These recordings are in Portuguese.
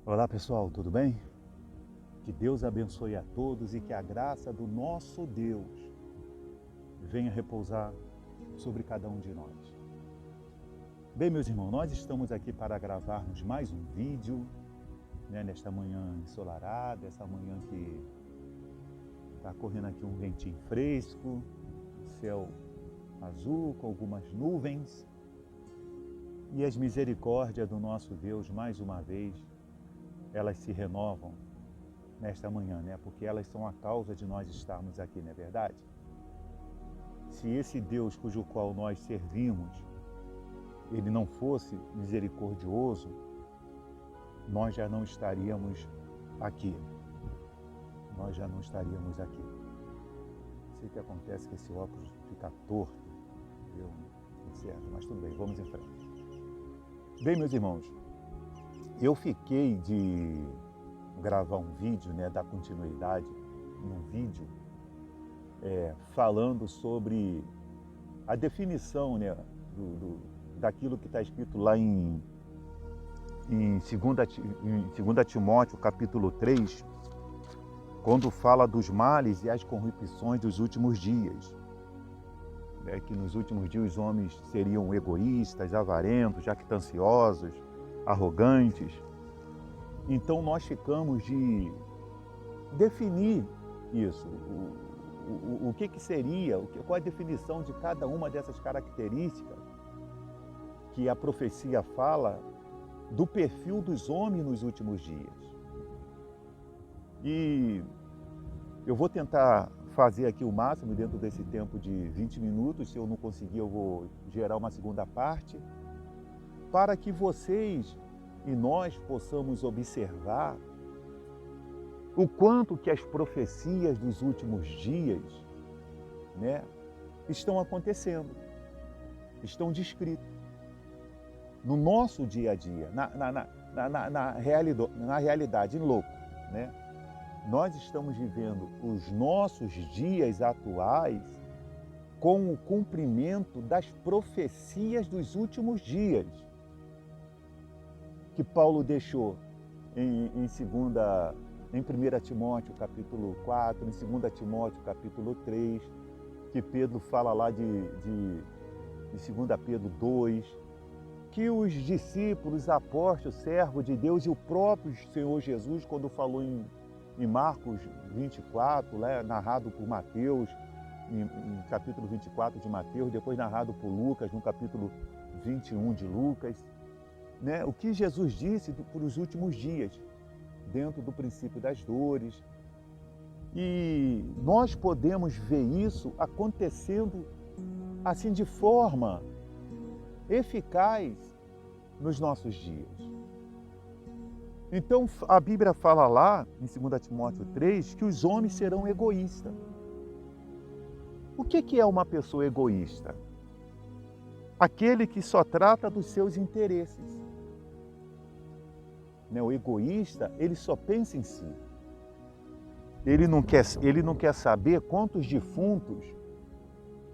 Olá pessoal, tudo bem? Que Deus abençoe a todos e que a graça do nosso Deus venha repousar sobre cada um de nós. Bem, meus irmãos, nós estamos aqui para gravarmos mais um vídeo, nesta manhã ensolarada, essa manhã que está correndo aqui um ventinho fresco, céu azul com algumas nuvens, e as misericórdias do nosso Deus, mais uma vez, elas se renovam nesta manhã, Porque elas são a causa de nós estarmos aqui, não é verdade? Se esse Deus cujo qual nós servimos, ele não fosse misericordioso, nós já não estaríamos aqui. Nós já não estaríamos aqui. Sei que acontece que esse óculos fica torto, viu? Certo, mas tudo bem, vamos em frente. Bem, meus irmãos, eu fiquei de gravar um vídeo, dar continuidade num vídeo, falando sobre a definição, daquilo que está escrito lá em 2 Timóteo, capítulo 3, quando fala dos males e as corrupções dos últimos dias. Que nos últimos dias os homens seriam egoístas, avarentos, jactanciosos, arrogantes. Então nós ficamos de definir isso, o que seria, qual a definição de cada uma dessas características que a profecia fala do perfil dos homens nos últimos dias. E eu vou tentar fazer aqui o máximo dentro desse tempo de 20 minutos, se eu não conseguir eu vou gerar uma segunda parte, para que vocês e nós possamos observar o quanto que as profecias dos últimos dias, estão acontecendo, estão descritas no nosso dia a dia, na realidade, em louco, Nós estamos vivendo os nossos dias atuais com o cumprimento das profecias dos últimos dias, que Paulo deixou em 1 Timóteo capítulo 4, em 2 Timóteo capítulo 3, que Pedro fala lá de 2 Pedro 2, que os discípulos, apóstolos, servos de Deus e o próprio Senhor Jesus, quando falou em Marcos 24, narrado por Mateus, em capítulo 24 de Mateus, depois narrado por Lucas, no capítulo 21 de Lucas, o que Jesus disse para os últimos dias, dentro do princípio das dores. E nós podemos ver isso acontecendo assim de forma eficaz nos nossos dias. Então a Bíblia fala lá, em 2 Timóteo 3, que os homens serão egoístas. O que é uma pessoa egoísta? Aquele que só trata dos seus interesses. O egoísta, ele só pensa em si. Ele não quer saber quantos defuntos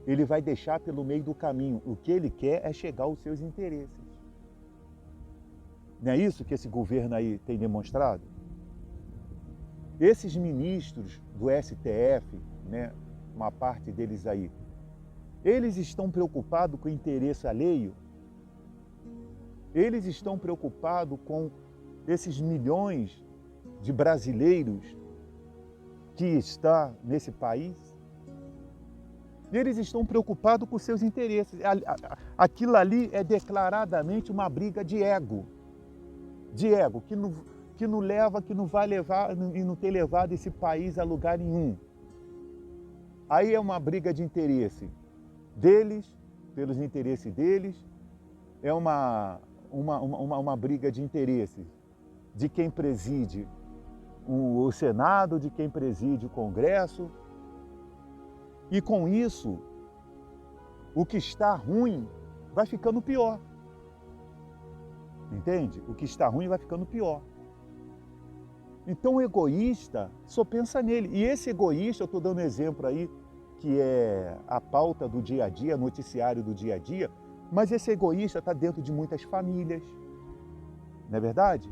ele vai deixar pelo meio do caminho. O que ele quer é chegar aos seus interesses. Não é isso que esse governo aí tem demonstrado? Esses ministros do STF, uma parte deles aí, eles estão preocupados com o interesse alheio? Eles estão preocupados com esses milhões de brasileiros que estão nesse país? Eles estão preocupados com seus interesses. Aquilo ali é declaradamente uma briga de ego. Que não vai levar e não tem levado esse país a lugar nenhum. Aí é uma briga de interesse deles, pelos interesses deles, é uma briga de interesse de quem preside o Senado, de quem preside o Congresso. E com isso, o que está ruim vai ficando pior. Entende? O que está ruim vai ficando pior. Então o egoísta só pensa nele. E esse egoísta, eu estou dando exemplo aí, que é a pauta do dia a dia, noticiário do dia a dia, mas esse egoísta está dentro de muitas famílias. Não é verdade?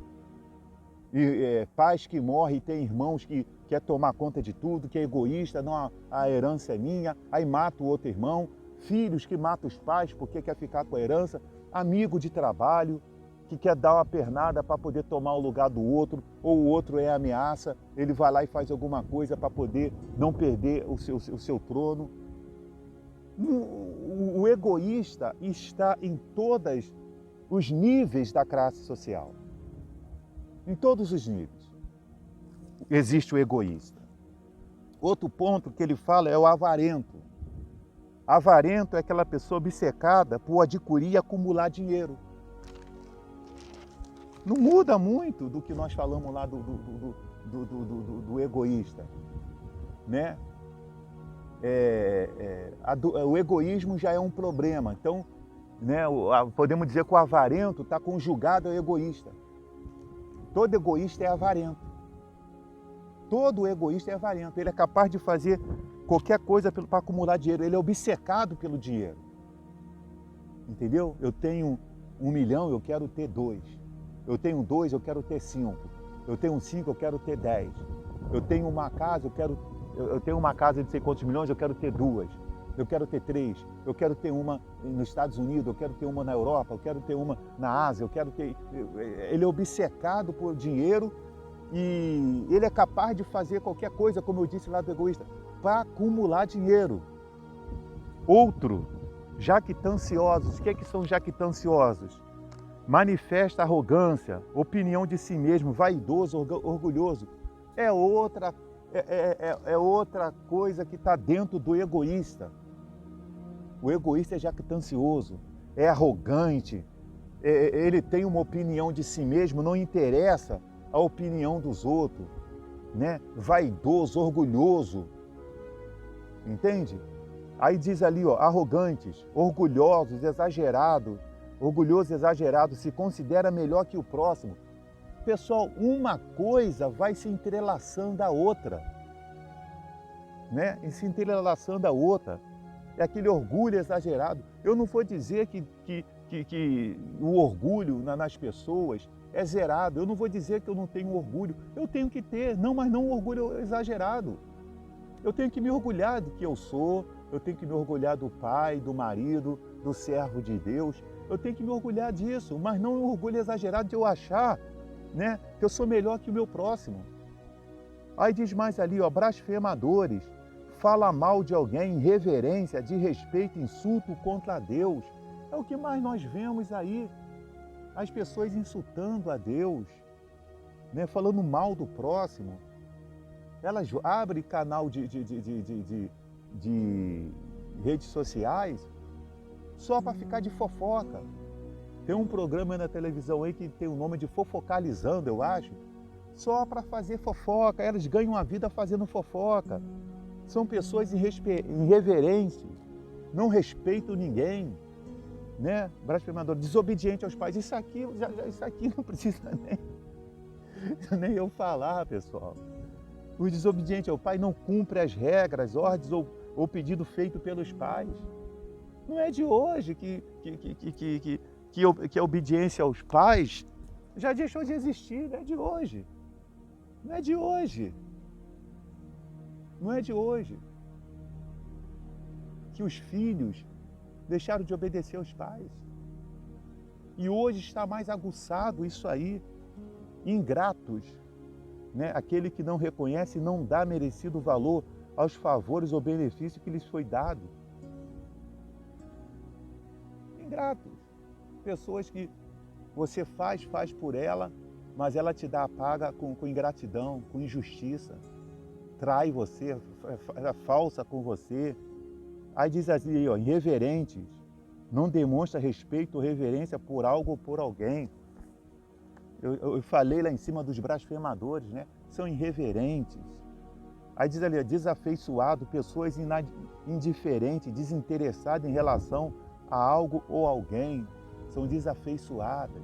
pais que morrem e tem irmãos que quer tomar conta de tudo, que é egoísta, não, a herança é minha, aí mata o outro irmão, filhos que matam os pais porque quer ficar com a herança, amigo de trabalho que quer dar uma pernada para poder tomar o lugar do outro, ou o outro é ameaça, ele vai lá e faz alguma coisa para poder não perder o seu trono. O egoísta está em todos os níveis da classe social. Em todos os níveis existe o egoísta. Outro ponto que ele fala é o avarento. Avarento é aquela pessoa obcecada por adquirir e acumular dinheiro. Não muda muito do que nós falamos lá do egoísta, né? O egoísmo já é um problema. Então, né, podemos dizer que o avarento está conjugado ao egoísta. Todo egoísta é avarento. Todo egoísta é avarento. Ele é capaz de fazer qualquer coisa para acumular dinheiro. Ele é obcecado pelo dinheiro. Entendeu? Eu tenho 1 milhão, eu quero ter 2. Eu tenho 2, eu quero ter 5. Eu tenho 5, eu quero ter 10. Eu tenho uma casa, eu tenho uma casa de sei quantos milhões, eu quero ter 2. Eu quero ter 3. Eu quero ter uma nos Estados Unidos, eu quero ter uma na Europa, eu quero ter uma na Ásia, eu quero ter... Ele é obcecado por dinheiro e ele é capaz de fazer qualquer coisa, como eu disse lá do egoísta, para acumular dinheiro. Outro, jactanciosos. O que são jactanciosos? Manifesta arrogância, opinião de si mesmo, vaidoso, orgulhoso. É outra coisa que está dentro do egoísta. O egoísta é jactancioso, é arrogante, ele tem uma opinião de si mesmo, não interessa a opinião dos outros, né? Vaidoso, orgulhoso, entende? Aí diz ali, ó, arrogantes, orgulhosos, exagerados. Orgulhoso, exagerado, se considera melhor que o próximo. Pessoal, uma coisa vai se entrelaçando à outra, né? E se entrelaçando à outra. É aquele orgulho exagerado. Eu não vou dizer que o orgulho nas pessoas é zerado. Eu não vou dizer que eu não tenho orgulho. Eu tenho que ter, mas não um orgulho exagerado. Eu tenho que me orgulhar do que eu sou, eu tenho que me orgulhar do pai, do marido, do servo de Deus. Eu tenho que me orgulhar disso, mas não um orgulho exagerado de eu achar, né, que eu sou melhor que o meu próximo. Aí diz mais ali, ó, blasfemadores, fala mal de alguém, irreverência, de respeito, insulto contra Deus. É o que mais nós vemos aí, as pessoas insultando a Deus, né, falando mal do próximo. Elas abrem canal de redes sociais só para ficar de fofoca. Tem um programa na televisão aí que tem o nome de Fofocalizando, eu acho, só para fazer fofoca. Elas ganham a vida fazendo fofoca. São pessoas irreverentes, não respeitam ninguém, né? Blasfemador, desobediente aos pais. Isso aqui não precisa nem eu falar, pessoal. O desobediente ao pai não cumpre as regras, ordens ou pedido feito pelos pais. Não é de hoje que a obediência aos pais já deixou de existir, não é de hoje. Não é de hoje. Não é de hoje. Que os filhos deixaram de obedecer aos pais. E hoje está mais aguçado isso aí. Ingratos, né? Aquele que não reconhece e não dá merecido valor aos favores ou benefícios que lhes foi dado. Ingratos. Pessoas que você faz por ela, mas ela te dá a paga com ingratidão, com injustiça. Trai você, é falsa com você. Aí diz assim, ó, irreverentes, não demonstra respeito ou reverência por algo ou por alguém. Eu falei lá em cima dos blasfemadores, né? São irreverentes. Aí diz ali, desafeiçoado, pessoas indiferentes, desinteressadas em relação a algo ou alguém, são desafeiçoadas.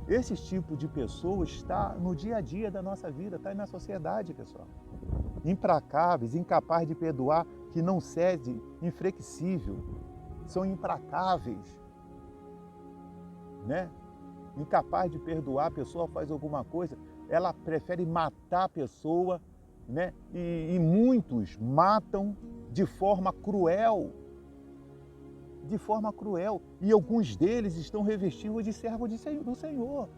Esse tipo de pessoa está no dia a dia da nossa vida, está aí na sociedade, pessoal. Implacáveis, incapazes de perdoar, que não cede, inflexível, são implacáveis, né? incapaz de perdoar, a pessoa faz alguma coisa, ela prefere matar a pessoa, né? E muitos matam de forma cruel. De forma cruel. E alguns deles estão revestidos de servo do Senhor,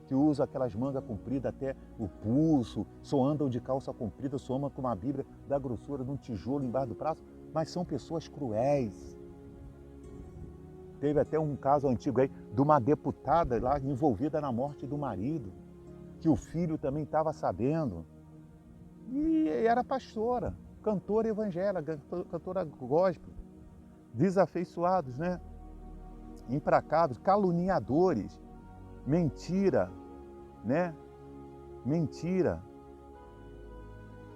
que usam aquelas mangas compridas até o pulso, só andam de calça comprida, só andam com uma Bíblia da grossura de um tijolo embaixo do braço, mas são pessoas cruéis. Teve até um caso antigo aí de uma deputada lá envolvida na morte do marido, que o filho também estava sabendo. E era pastora, cantora evangélica, cantora gospel. Desafeiçoados, né? Implacáveis, caluniadores, mentira, né? Mentira,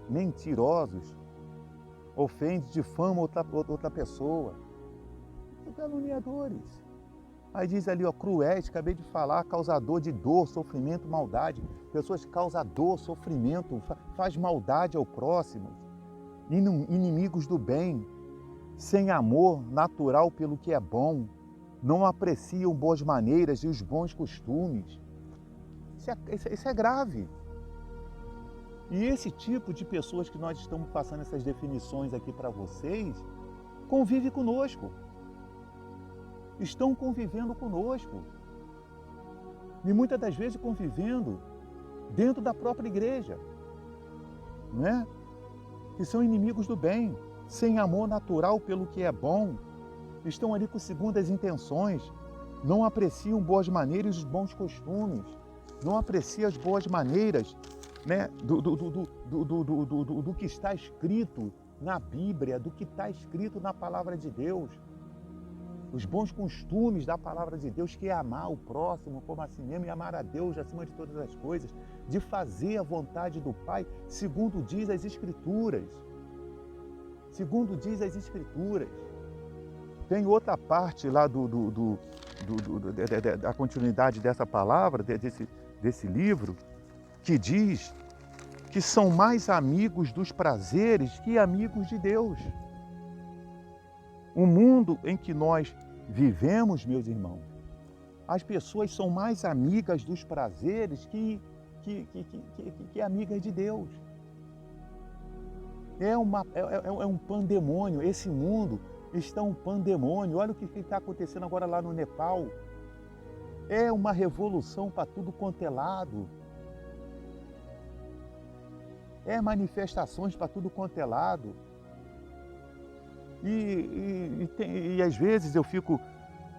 mentirosos, ofende, difama outra pessoa. São caluniadores. Aí diz ali, ó, cruéis, acabei de falar, causador de dor, sofrimento, maldade. Pessoas que causam dor, sofrimento, faz maldade ao próximo, inimigos do bem, sem amor natural pelo que é bom, não apreciam boas maneiras e os bons costumes. Isso é grave. E esse tipo de pessoas que nós estamos passando essas definições aqui para vocês, convive conosco. Estão convivendo conosco. E muitas das vezes convivendo dentro da própria igreja, né? Que são inimigos do bem, sem amor natural pelo que é bom, estão ali com segundas intenções, não apreciam boas maneiras e os bons costumes, não apreciam as boas maneiras, né, do que está escrito na Bíblia, do que está escrito na Palavra de Deus. Os bons costumes da Palavra de Deus, que é amar o próximo como a si mesmo e amar a Deus acima de todas as coisas, de fazer a vontade do Pai, segundo diz as Escrituras. Segundo diz as Escrituras. Tem outra parte lá da continuidade dessa palavra, desse livro, que diz que são mais amigos dos prazeres que amigos de Deus. O mundo em que nós vivemos, meus irmãos, as pessoas são mais amigas dos prazeres que amigas de Deus. É um pandemônio, esse mundo está um pandemônio. Olha o que está acontecendo agora lá no Nepal. É uma revolução para tudo quanto é lado. É manifestações para tudo quanto é lado. E às vezes eu fico,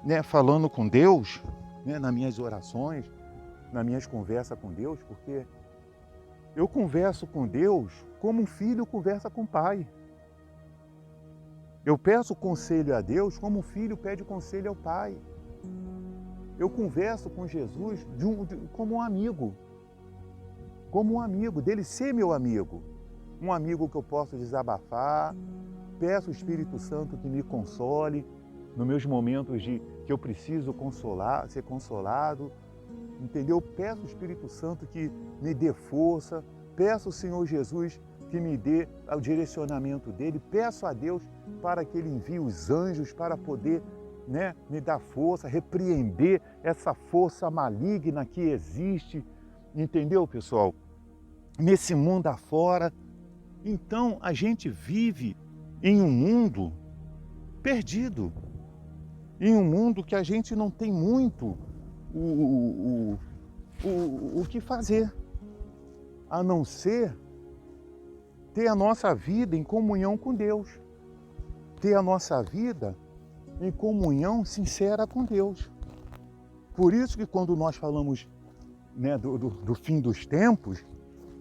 né, falando com Deus, né, nas minhas orações, nas minhas conversas com Deus, porque eu converso com Deus como um filho conversa com o pai. Eu peço conselho a Deus como um filho pede conselho ao pai. Eu converso com Jesus como um amigo. Como um amigo, dele ser meu amigo. Um amigo que eu posso desabafar. Peço ao Espírito Santo que me console nos meus momentos que eu preciso ser consolado. Entendeu? Peço ao Espírito Santo que me dê força. Peço ao Senhor Jesus que me dê o direcionamento dele. Peço a Deus para que ele envie os anjos para poder, né, me dar força, repreender essa força maligna que existe. Entendeu, pessoal? Nesse mundo afora. Então, a gente vive em um mundo perdido. Em um mundo que a gente não tem muito o que fazer, a não ser ter a nossa vida em comunhão com Deus. Ter a nossa vida em comunhão sincera com Deus. Por isso que quando nós falamos, né, do fim dos tempos,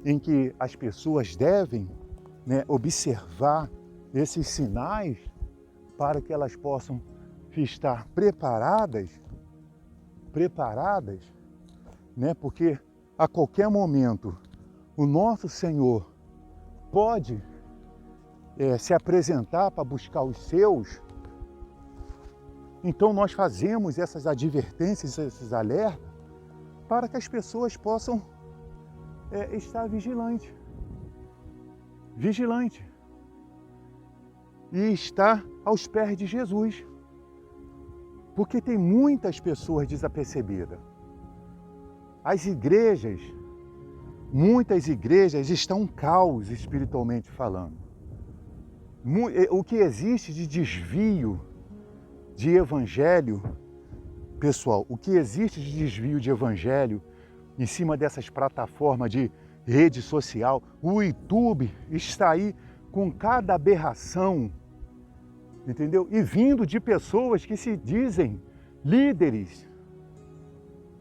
em que as pessoas devem, né, observar esses sinais para que elas possam estar preparadas, né, porque a qualquer momento o nosso Senhor pode se apresentar para buscar os seus. Então nós fazemos essas advertências, esses alertas, para que as pessoas possam estar vigilantes. E estar aos pés de Jesus. Porque tem muitas pessoas desapercebidas. As igrejas, muitas igrejas estão um caos espiritualmente falando. O que existe de desvio de evangelho, pessoal, o que existe de desvio de evangelho em cima dessas plataformas de rede social, o YouTube está aí com cada aberração, entendeu? E vindo de pessoas que se dizem líderes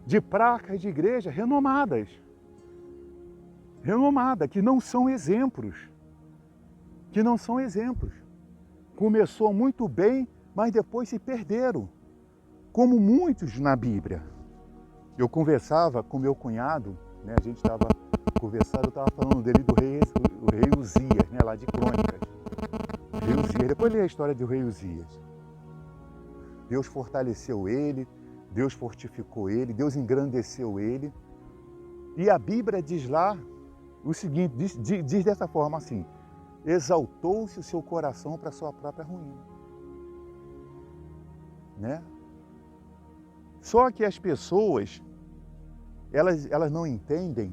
de placas de igreja renomadas, que não são exemplos, Começou muito bem, mas depois se perderam, como muitos na Bíblia. Eu conversava com meu cunhado, né? A gente estava conversando, eu estava falando dele do rei Uzias, né? Lá de Crônicas. Rei Uzias. Depois li a história do rei Uzias. Deus fortaleceu ele, Deus fortificou ele, Deus engrandeceu ele. E a Bíblia diz lá o seguinte, diz dessa forma assim: exaltou-se o seu coração para a sua própria ruína. Né? Só que as pessoas, elas não entendem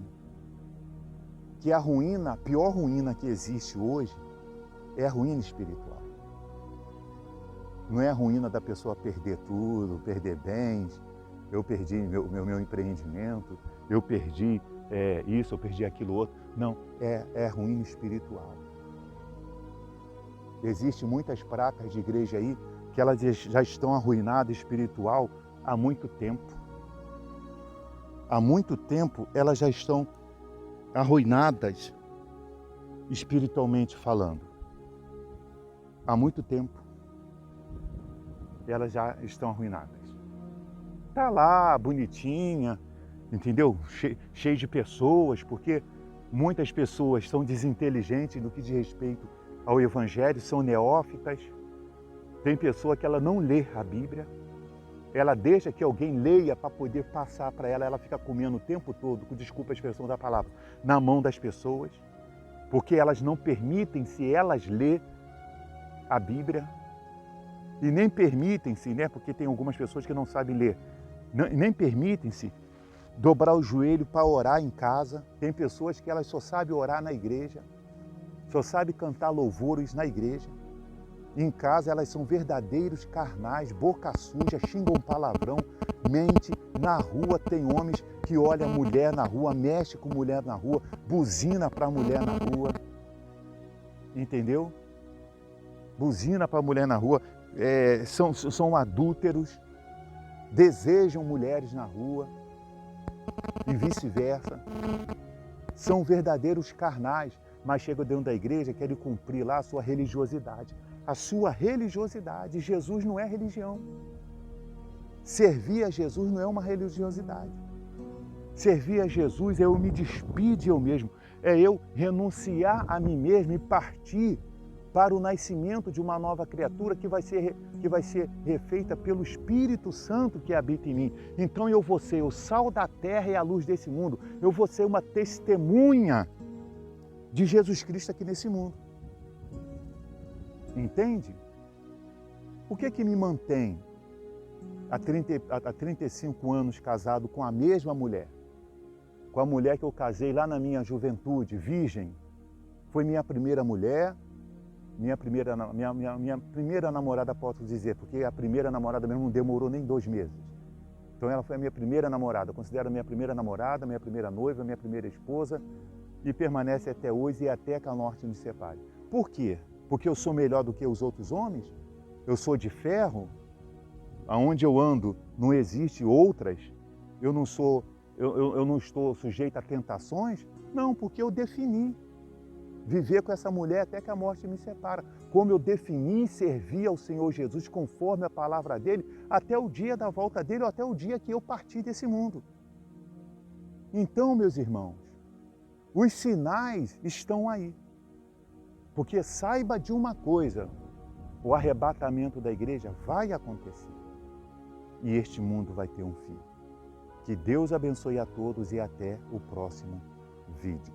que a pior ruína que existe hoje é a ruína espiritual. Não é a ruína da pessoa perder tudo, perder bens, eu perdi meu empreendimento, eu perdi isso, eu perdi aquilo outro. Não, é a ruína espiritual. Existem muitas placas de igreja aí que elas já estão arruinadas espiritual há muito tempo. Há muito tempo elas já estão arruinadas espiritualmente falando. Há muito tempo elas já estão arruinadas. Tá lá, bonitinha, entendeu? Cheio de pessoas, porque muitas pessoas são desinteligentes no que diz respeito ao Evangelho, são neófitas. Tem pessoa que ela não lê a Bíblia, ela deixa que alguém leia para poder passar para ela, ela fica comendo o tempo todo, com desculpa a expressão da palavra, na mão das pessoas, porque elas não permitem-se elas ler a Bíblia, e nem permitem-se, né, porque tem algumas pessoas que não sabem ler, nem permitem-se dobrar o joelho para orar em casa. Tem pessoas que elas só sabem orar na igreja, só sabem cantar louvores na igreja. Em casa elas são verdadeiros carnais, boca suja, xingam palavrão, mente. Na rua tem homens que olham a mulher na rua, mexe com mulher na rua, buzina para a mulher na rua. Entendeu? Buzina para a mulher na rua. São adúlteros, desejam mulheres na rua e vice-versa. São verdadeiros carnais, mas chegam dentro da igreja, querem cumprir lá a sua religiosidade. A sua religiosidade. Jesus não é religião. Servir a Jesus não é uma religiosidade. Servir a Jesus é eu me despir de eu mesmo, é eu renunciar a mim mesmo e partir para o nascimento de uma nova criatura que vai ser refeita pelo Espírito Santo que habita em mim. Então eu vou ser o sal da terra e a luz desse mundo. Eu vou ser uma testemunha de Jesus Cristo aqui nesse mundo. Entende? O que me mantém há 35 anos casado com a mesma mulher? Com a mulher que eu casei lá na minha juventude, virgem. Foi minha primeira mulher, minha primeira namorada, posso dizer, porque a primeira namorada mesmo não demorou nem 2 meses. Então ela foi a minha primeira namorada, eu considero a minha primeira namorada, minha primeira noiva, minha primeira esposa, e permanece até hoje e até que a morte nos separe. Por quê? Porque eu sou melhor do que os outros homens? Eu sou de ferro? Aonde eu ando não existe outras? Eu não estou sujeito a tentações? Não, porque eu defini viver com essa mulher até que a morte me separa. Como eu defini servir ao Senhor Jesus conforme a palavra dele, até o dia da volta dele, ou até o dia que eu partir desse mundo. Então, meus irmãos, os sinais estão aí. Porque saiba de uma coisa, o arrebatamento da igreja vai acontecer. E este mundo vai ter um fim. Que Deus abençoe a todos e até o próximo vídeo.